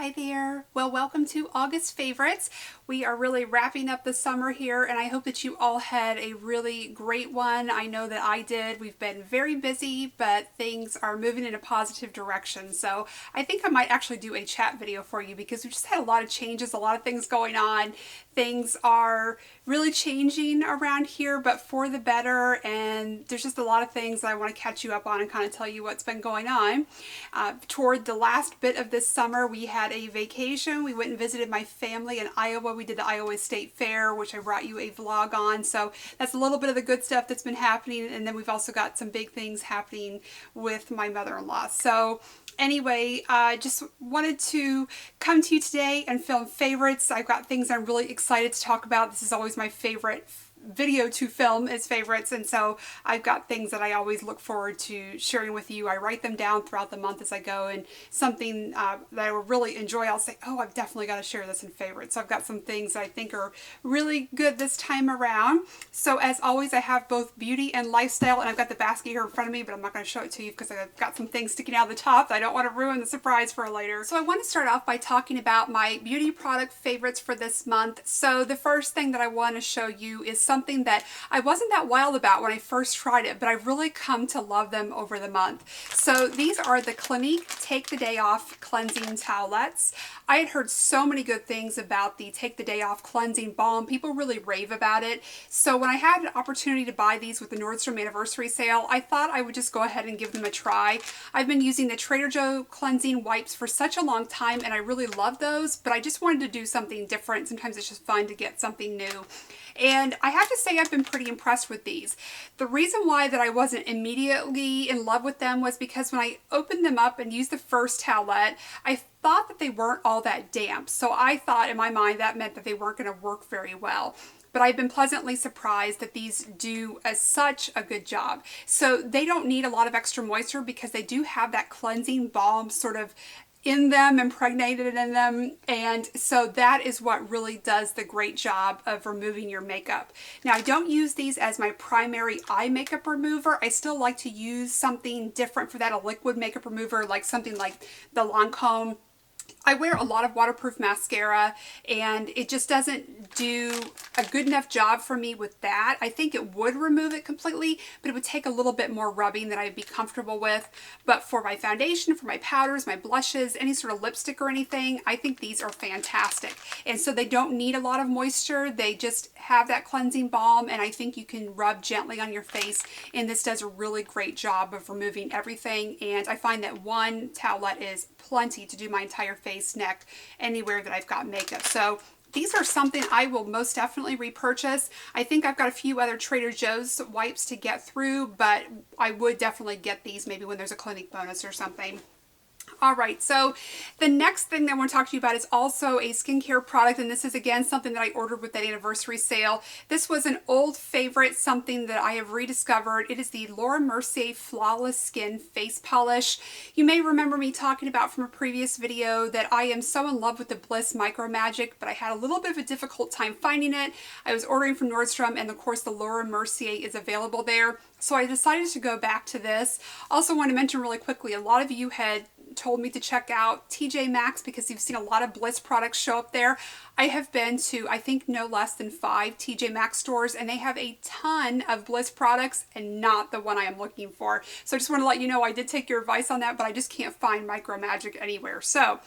Hi there. Well, welcome to August Favorites. We are really wrapping up the summer here, and I hope that you all had a really great one. I know that I did. We've been very busy, but things are moving in a positive direction. So I think I might actually do a chat video for you because we've just had a lot of changes, a lot of things going on. Things are really changing around here, but for the better, and there's just a lot of things that I want to catch you up on and kind of tell you what's been going on. Toward the last bit of this summer, we had a vacation. We went and visited my family in Iowa. We did the Iowa State Fair, which I brought you a vlog on. So that's a little bit of the good stuff that's been happening. And then we've also got some big things happening with my mother-in-law. So anyway, I just wanted to come to you today and film favorites. I've got things I'm really excited to talk about. This is always my favorite video to film is favorites, and so I've got things that I always look forward to sharing with you. I write them down throughout the month as I go, and something that I will really enjoy, I'll say, oh, I've definitely got to share this in favorites. So I've got some things that I think are really good this time around. So as always, I have both beauty and lifestyle, and I've got the basket here in front of me, but I'm not going to show it to you because I've got some things sticking out of the top that I don't want to ruin the surprise for later. So I want to start off by talking about my beauty product favorites for this month. So the first thing that I want to show you is something that I wasn't that wild about when I first tried it, but I've really come to love them over the month. So these are the Clinique Take the Day Off Cleansing Towelettes. I had heard so many good things about the Take the Day Off Cleansing Balm. People really rave about it. So when I had an opportunity to buy these with the Nordstrom anniversary sale, I thought I would just go ahead and give them a try. I've been using the Trader Joe cleansing wipes for such a long time, and I really love those, but I just wanted to do something different. Sometimes it's just fun to get something new. And I have to say I've been pretty impressed with these. The reason why that I wasn't immediately in love with them was because when I opened them up and used the first towelette, I thought that they weren't all that damp. So I thought in my mind that meant that they weren't going to work very well. But I've been pleasantly surprised that these do such a good job. So they don't need a lot of extra moisture because they do have that cleansing balm sort of in them, impregnated in them, and so that is what really does the great job of removing your makeup. Now, I don't use these as my primary eye makeup remover. I still like to use something different for that, a liquid makeup remover, like something like the Lancome. I wear a lot of waterproof mascara, and it just doesn't do a good enough job for me with that. I think it would remove it completely, but it would take a little bit more rubbing than I'd be comfortable with. But for my foundation, for my powders, my blushes, any sort of lipstick or anything, I think these are fantastic. And so they don't need a lot of moisture. They just have that cleansing balm, and I think you can rub gently on your face, and this does a really great job of removing everything. And I find that one towelette is plenty to do my entire face, neck, anywhere that I've got makeup. So these are something I will most definitely repurchase. I think I've got a few other Trader Joe's wipes to get through, but I would definitely get these maybe when there's a Clinique bonus or something. All right, so the next thing that I want to talk to you about is also a skincare product, and this is again something that I ordered with that anniversary sale. This was an old favorite, something that I have rediscovered. It is the Laura Mercier Flawless Skin Face Polish. You may remember me talking about from a previous video that I am so in love with the Bliss Micro Magic, but I had a little bit of a difficult time finding it. I was ordering from Nordstrom, and of course the Laura Mercier is available there. So I decided to go back to this. Also want to mention really quickly, a lot of you had told me to check out TJ Maxx because you've seen a lot of Bliss products show up there. I have been to, I think, no less than 5 TJ Maxx stores, and they have a ton of Bliss products and not the one I am looking for. So I just want to let you know I did take your advice on that, but I just can't find Micro Magic anywhere. So,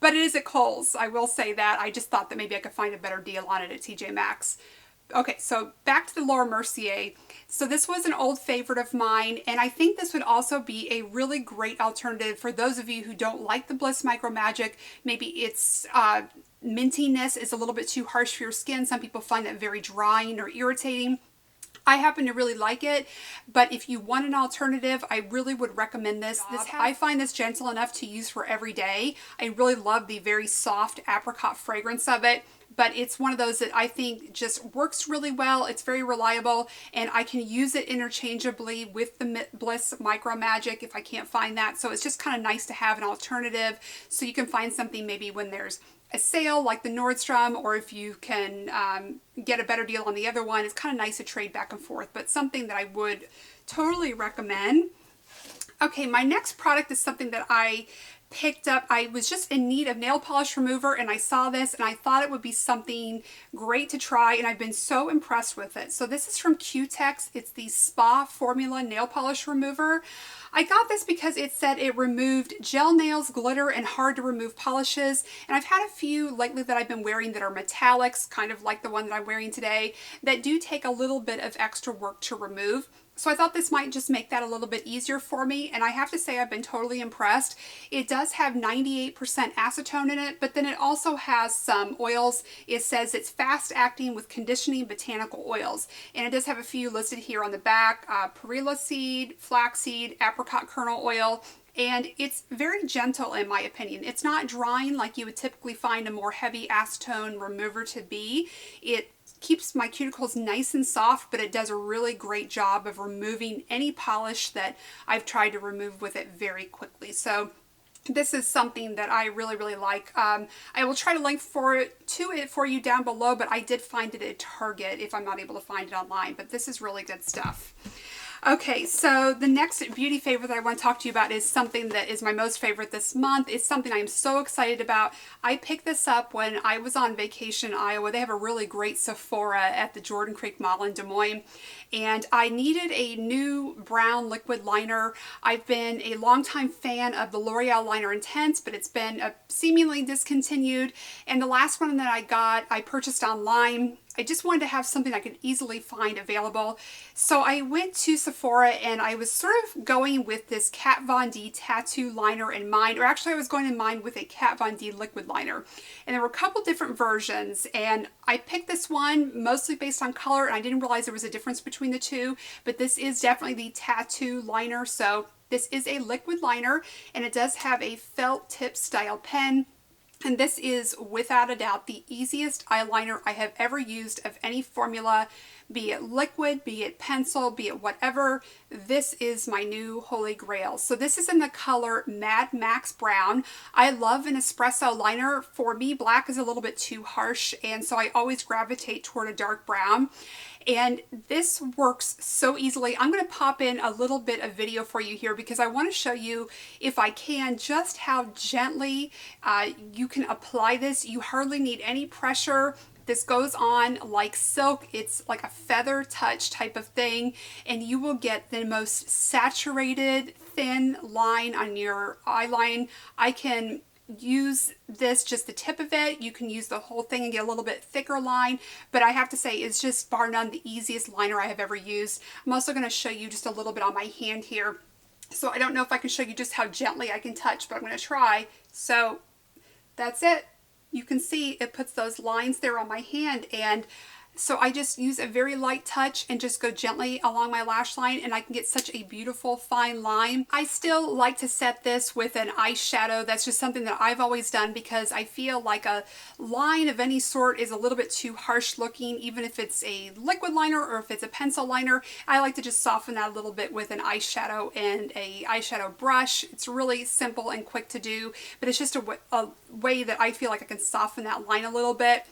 but it is at Kohl's. I will say that. I just thought that maybe I could find a better deal on it at TJ Maxx. Okay, so back to the Laura Mercier. So this was an old favorite of mine, and I think this would also be a really great alternative for those of you who don't like the Bliss Micro Magic. Maybe its mintiness is a little bit too harsh for your skin. Some people find that very drying or irritating. I happen to really like it, but if you want an alternative, I really would recommend this. I find this gentle enough to use for every day. I really love the very soft apricot fragrance of it, but it's one of those that I think just works really well. It's very reliable, and I can use it interchangeably with the Bliss Micro Magic if I can't find that. So it's just kind of nice to have an alternative, so you can find something maybe when there's a sale like the Nordstrom, or if you can get a better deal on the other one. It's kind of nice to trade back and forth, but something that I would totally recommend. Okay, my next product is something that I picked up, I was just in need of nail polish remover and I saw this and I thought it would be something great to try, and I've been so impressed with it. So this is from Q-Tex. It's the Spa Formula Nail Polish Remover. I got this because it said it removed gel nails, glitter, and hard to remove polishes. And I've had a few lately that I've been wearing that are metallics, kind of like the one that I'm wearing today, that do take a little bit of extra work to remove. So I thought this might just make that a little bit easier for me, and I have to say I've been totally impressed. It does have 98% acetone in it, but then it also has some oils. It says it's fast acting with conditioning botanical oils, and it does have a few listed here on the back: perilla seed, flaxseed, apricot kernel oil. And it's very gentle in my opinion. It's not drying like you would typically find a more heavy acetone remover to be. It keeps my cuticles nice and soft, but it does a really great job of removing any polish that I've tried to remove with it very quickly. So this is something that I really like. I will try to link to it for you down below, but I did find it at Target if I'm not able to find it online. But this is really good stuff. Okay, so the next beauty favorite that I want to talk to you about is something that is my most favorite this month. It's something I'm so excited about. I picked this up when I was on vacation in Iowa. They have a really great Sephora at the Jordan Creek Mall in Des Moines, and I needed a new brown liquid liner. I've been a longtime fan of the L'Oreal Liner Intense, but it's been seemingly discontinued, and the last one that I got, I purchased online. I just wanted to have something I could easily find available. So I went to Sephora and I was sort of going with this Kat Von D tattoo liner in mind, or actually I was going in mind with a Kat Von D liquid liner. And there were a couple different versions, and I picked this one mostly based on color, and I didn't realize there was a difference between the two, but this is definitely the tattoo liner. So this is a liquid liner, and it does have a felt tip style pen. And this is without a doubt the easiest eyeliner I have ever used of any formula, be it liquid, be it pencil, be it whatever. This is my new holy grail. So this is in the color Mad Max Brown. I love an espresso liner. For me, black is a little bit too harsh, and so I always gravitate toward a dark brown. And this works so easily. I'm going to pop in a little bit of video for you here because I want to show you, if I can, just how gently you can apply this. You hardly need any pressure. This goes on like silk. It's like a feather touch type of thing, and you will get the most saturated thin line on your eyeline. I can use this, just the tip of it. You can use the whole thing and get a little bit thicker line, but I have to say it's just bar none the easiest liner I have ever used. I'm also going to show you just a little bit on my hand here. So I don't know if I can show you just how gently I can touch, but I'm going to try. So that's it. You can see it puts those lines there on my hand, and so I just use a very light touch and just go gently along my lash line, and I can get such a beautiful fine line. I still like to set this with an eyeshadow. That's just something that I've always done because I feel like a line of any sort is a little bit too harsh looking, even if it's a liquid liner or if it's a pencil liner. I like to just soften that a little bit with an eyeshadow and a eyeshadow brush. It's really simple and quick to do, but it's just a way that I feel like I can soften that line a little bit.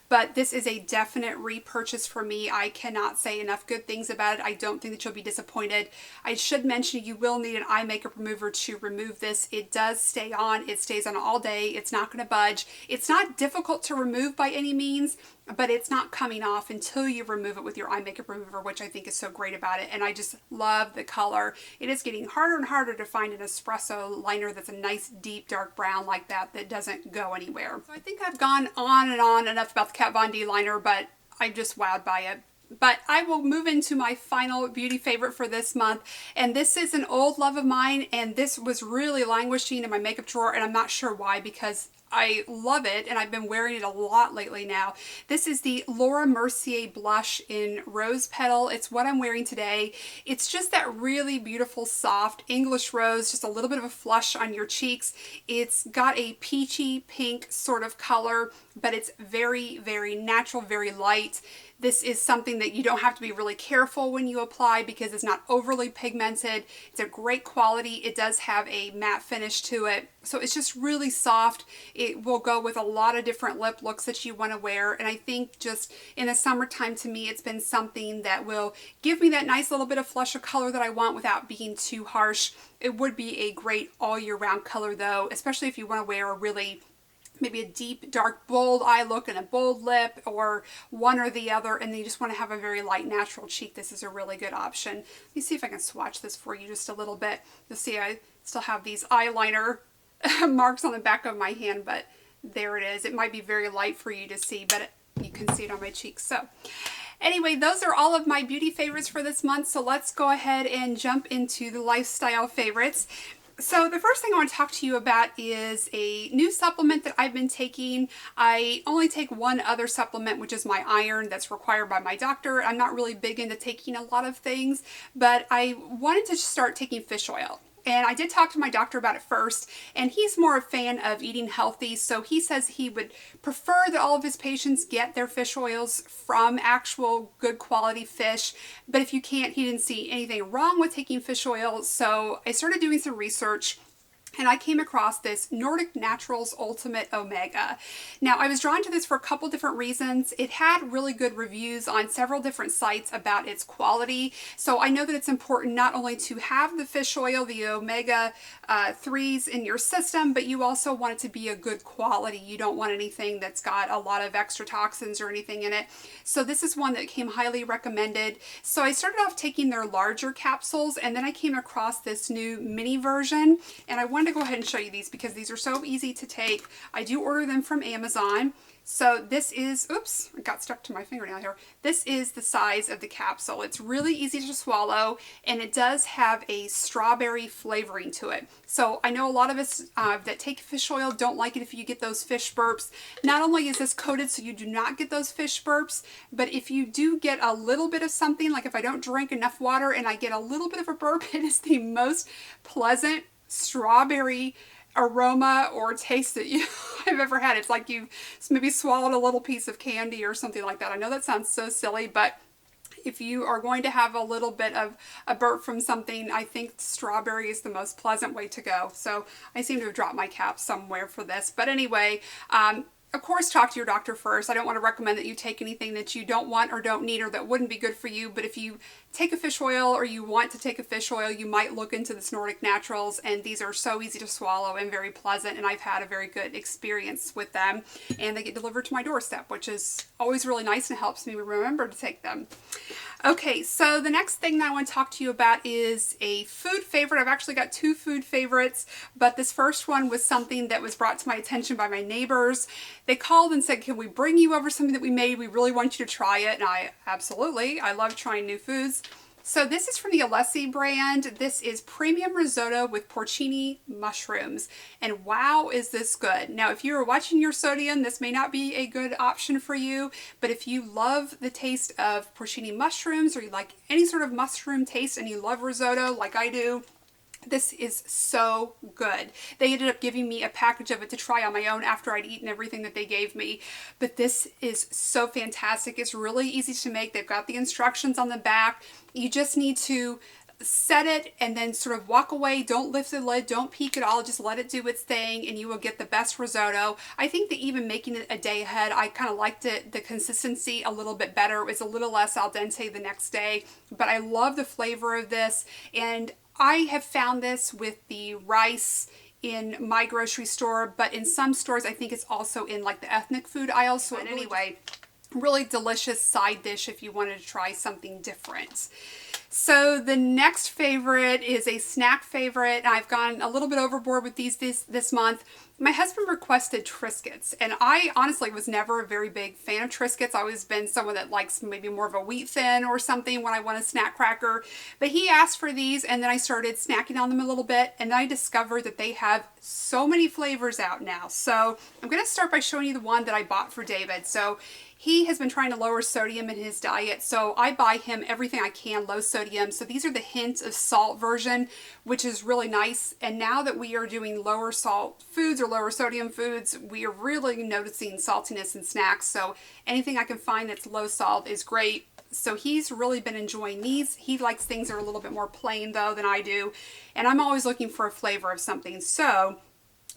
But this is a definite repurchase for me. I cannot say enough good things about it. I don't think that you'll be disappointed. I should mention you will need an eye makeup remover to remove this. It does stay on. It stays on all day. It's not going to budge. It's not difficult to remove by any means, but it's not coming off until you remove it with your eye makeup remover, which I think is so great about it. And I just love the color. It is getting harder and harder to find an espresso liner that's a nice deep dark brown like that doesn't go anywhere. So I think I've gone on and on enough about the Kat Von D liner, but I'm just wowed by it. But I will move into my final beauty favorite for this month, and this is an old love of mine, and this was really languishing in my makeup drawer, and I'm not sure why, because I love it and I've been wearing it a lot lately now. This is the Laura Mercier blush in Rose Petal. It's what I'm wearing today. It's just that really beautiful soft English rose, just a little bit of a flush on your cheeks. It's got a peachy pink sort of color, but it's very, very natural, very light. This is something that you don't have to be really careful when you apply because it's not overly pigmented. It's a great quality. It does have a matte finish to it. So it's just really soft. It will go with a lot of different lip looks that you want to wear. And I think just in the summertime, to me, it's been something that will give me that nice little bit of flush of color that I want without being too harsh. It would be a great all year round color though, especially if you want to wear a really maybe a deep, dark, bold eye look and a bold lip, or one or the other, and then you just want to have a very light, natural cheek. This is a really good option. Let me see if I can swatch this for you just a little bit. You'll see I still have these eyeliner marks on the back of my hand, but there it is. It might be very light for you to see, but you can see it on my cheeks. So anyway, those are all of my beauty favorites for this month. So let's go ahead and jump into the lifestyle favorites. So the first thing I want to talk to you about is a new supplement that I've been taking. I only take one other supplement, which is my iron that's required by my doctor. I'm not really big into taking a lot of things, but I wanted to start taking fish oil. And I did talk to my doctor about it first, and he's more a fan of eating healthy, so he says he would prefer that all of his patients get their fish oils from actual good quality fish, but if you can't, he didn't see anything wrong with taking fish oil. So I started doing some research, and I came across this Nordic Naturals Ultimate Omega. Now, I was drawn to this for a couple different reasons. It had really good reviews on several different sites about its quality. So I know that it's important not only to have the fish oil, the omega 3s in your system, but you also want it to be a good quality. You don't want anything that's got a lot of extra toxins or anything in it. So this is one that came highly recommended. So I started off taking their larger capsules, and then I came across this new mini version, and I wanted to go ahead and show you these because these are so easy to take. I do order them from Amazon. So this is, oops, it got stuck to my fingernail here. This is the size of the capsule. It's really easy to swallow, and it does have a strawberry flavoring to it. So I know a lot of us that take fish oil don't like it if you get those fish burps. Not only is this coated so you do not get those fish burps, but if you do get a little bit of something, like if I don't drink enough water and I get a little bit of a burp, it is the most pleasant strawberry aroma or taste that I've ever had. It's like you've maybe swallowed a little piece of candy or something like that. I know that sounds so silly, but if you are going to have a little bit of a burp from something, I think strawberry is the most pleasant way to go. So I seem to have dropped my cap somewhere for this. But anyway, of course, talk to your doctor first. I don't want to recommend that you take anything that you don't want or don't need or that wouldn't be good for you. But if you take a fish oil or you want to take a fish oil, you might look into this Nordic Naturals, and these are so easy to swallow and very pleasant, and I've had a very good experience with them, and they get delivered to my doorstep, which is always really nice and helps me remember to take them. Okay, so the next thing that I want to talk to you about is a food favorite. I've actually got two food favorites, but this first one was something that was brought to my attention by my neighbors. They called and said, can we bring you over something that we made? We really want you to try it. And I love trying new foods. So this is from the Alessi brand. This is premium risotto with porcini mushrooms. And wow, is this good. Now, if you are watching your sodium, this may not be a good option for you, but if you love the taste of porcini mushrooms, or you like any sort of mushroom taste and you love risotto like I do, this is so good. They ended up giving me a package of it to try on my own after I'd eaten everything that they gave me. But this is so fantastic. It's really easy to make. They've got the instructions on the back. You just need to set it and then sort of walk away. Don't lift the lid. Don't peek at all. Just let it do its thing and you will get the best risotto. I think that even making it a day ahead, I kind of liked it, the consistency a little bit better. It was a little less al dente the next day, but I love the flavor of this. And I have found this with the rice in my grocery store, but in some stores I think it's also in like the ethnic food aisle. So anyway, really delicious side dish if you wanted to try something different. So the next favorite is a snack favorite. I've gone a little bit overboard with these this month. My husband requested Triscuits, and I honestly was never a very big fan of Triscuits. I've always been someone that likes maybe more of a wheat thin or something when I want a snack cracker. But he asked for these, and then I started snacking on them a little bit, and I discovered that they have so many flavors out now. So I'm going to start by showing you the one that I bought for David. So he has been trying to lower sodium in his diet, so I buy him everything I can low sodium sodium. So these are the hint of salt version, which is really nice. And now that we are doing lower salt foods or lower sodium foods, we are really noticing saltiness in snacks. So anything I can find that's low salt is great. So he's really been enjoying these. He likes things that are a little bit more plain though than I do. And I'm always looking for a flavor of something. So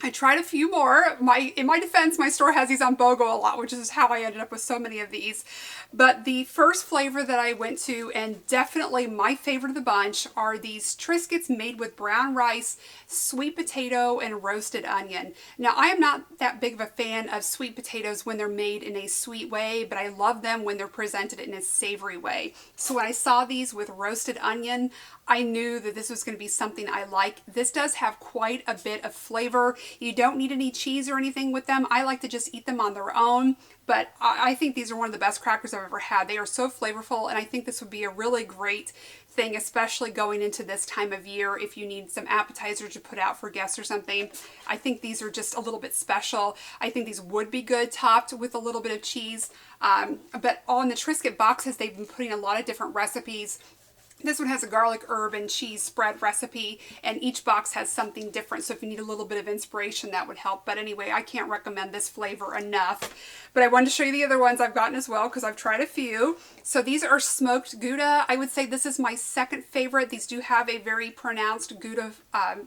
I tried a few more. In my defense, my store has these on BOGO a lot, which is how I ended up with so many of these. But the first flavor that I went to, and definitely my favorite of the bunch, are these Triscuits made with brown rice, sweet potato, and roasted onion. Now, I am not that big of a fan of sweet potatoes when they're made in a sweet way, but I love them when they're presented in a savory way. So when I saw these with roasted onion, I knew that this was going to be something I like. This does have quite a bit of flavor. You don't need any cheese or anything with them. I like to just eat them on their own, but I think these are one of the best crackers I've ever had. They are so flavorful, and I think this would be a really great thing, especially going into this time of year if you need some appetizers to put out for guests or something. I think these are just a little bit special. I think these would be good topped with a little bit of cheese, but on the Triscuit boxes, they've been putting a lot of different recipes. This one has a garlic, herb, and cheese spread recipe, and each box has something different, so if you need a little bit of inspiration, that would help. But anyway, I can't recommend this flavor enough. But I wanted to show you the other ones I've gotten as well, because I've tried a few. So these are smoked Gouda. I would say this is my second favorite. These do have a very pronounced Gouda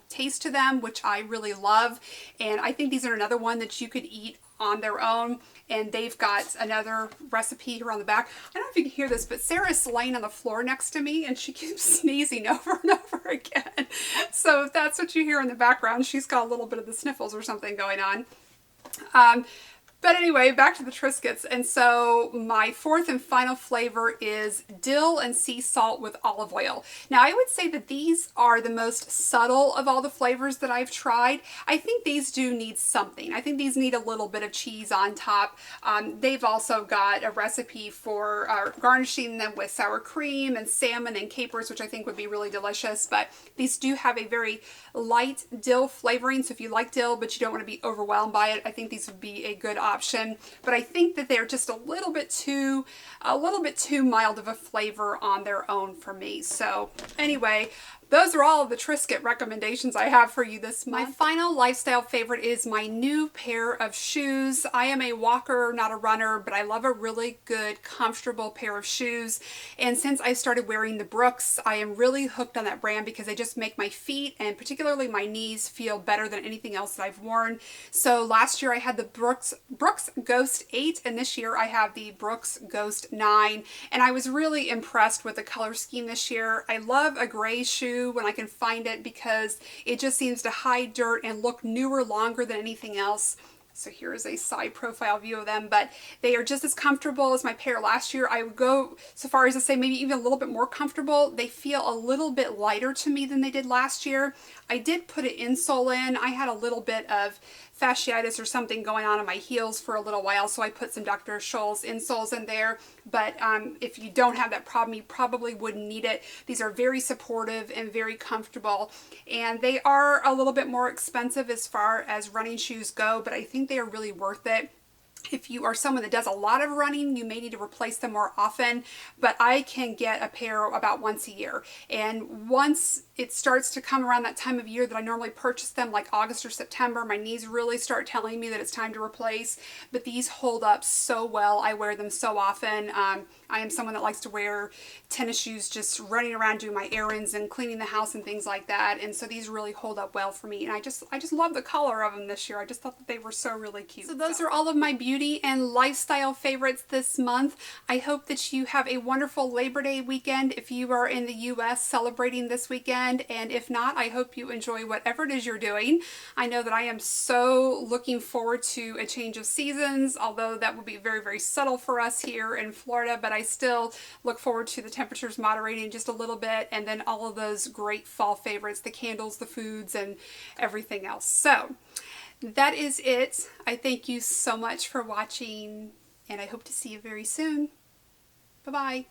taste to them, which I really love. And I think these are another one that you could eat on their own. And they've got another recipe here on the back. I don't know if you can hear this, but Sarah's laying on the floor next to me and she keeps sneezing over and over again. So if that's what you hear in the background, she's got a little bit of the sniffles or something going on. But anyway, back to the Triscuits. And so my fourth and final flavor is dill and sea salt with olive oil. Now I would say that these are the most subtle of all the flavors that I've tried. I think these do need something. I think these need a little bit of cheese on top. They've also got a recipe for garnishing them with sour cream and salmon and capers, which I think would be really delicious. But these do have a very light dill flavoring. So if you like dill, but you don't want to be overwhelmed by it, I think these would be a good option. But I think that they're just a little bit too mild of a flavor on their own for me. So anyway, those are all of the Triscuit recommendations I have for you this month. My final lifestyle favorite is my new pair of shoes. I am a walker, not a runner, but I love a really good, comfortable pair of shoes. And since I started wearing the Brooks, I am really hooked on that brand because they just make my feet and particularly my knees feel better than anything else that I've worn. So last year I had the Brooks Ghost 8, and this year I have the Brooks Ghost 9. And I was really impressed with the color scheme this year. I love a gray shoe when I can find it because it just seems to hide dirt and look newer longer than anything else. So here's a side profile view of them, but they are just as comfortable as my pair last year. I would go so far as to say maybe even a little bit more comfortable. They feel a little bit lighter to me than they did last year. I did put an insole in. I had a little bit of fasciitis or something going on in my heels for a little while, so I put some Dr. Scholl's insoles in there. But if you don't have that problem, you probably wouldn't need it. These are very supportive and very comfortable, and they are a little bit more expensive as far as running shoes go, but I think they are really worth it. If you are someone that does a lot of running, you may need to replace them more often, but I can get a pair about once a year. And once it starts to come around that time of year that I normally purchase them, like August or September, my knees really start telling me that it's time to replace. But these hold up so well. I wear them so often. I am someone that likes to wear tennis shoes just running around doing my errands and cleaning the house and things like that. And so these really hold up well for me. And I just love the color of them this year. I just thought that they were so really cute. So those are all of my beauty and lifestyle favorites this month. I hope that you have a wonderful Labor Day weekend if you are in the U.S. celebrating this weekend. And if not, I hope you enjoy whatever it is you're doing. I know that I am so looking forward to a change of seasons, although that will be very, very subtle for us here in Florida, but I still look forward to the temperatures moderating just a little bit, and then all of those great fall favorites, the candles, the foods, and everything else. So that is it. I thank you so much for watching, and I hope to see you very soon. Bye-bye.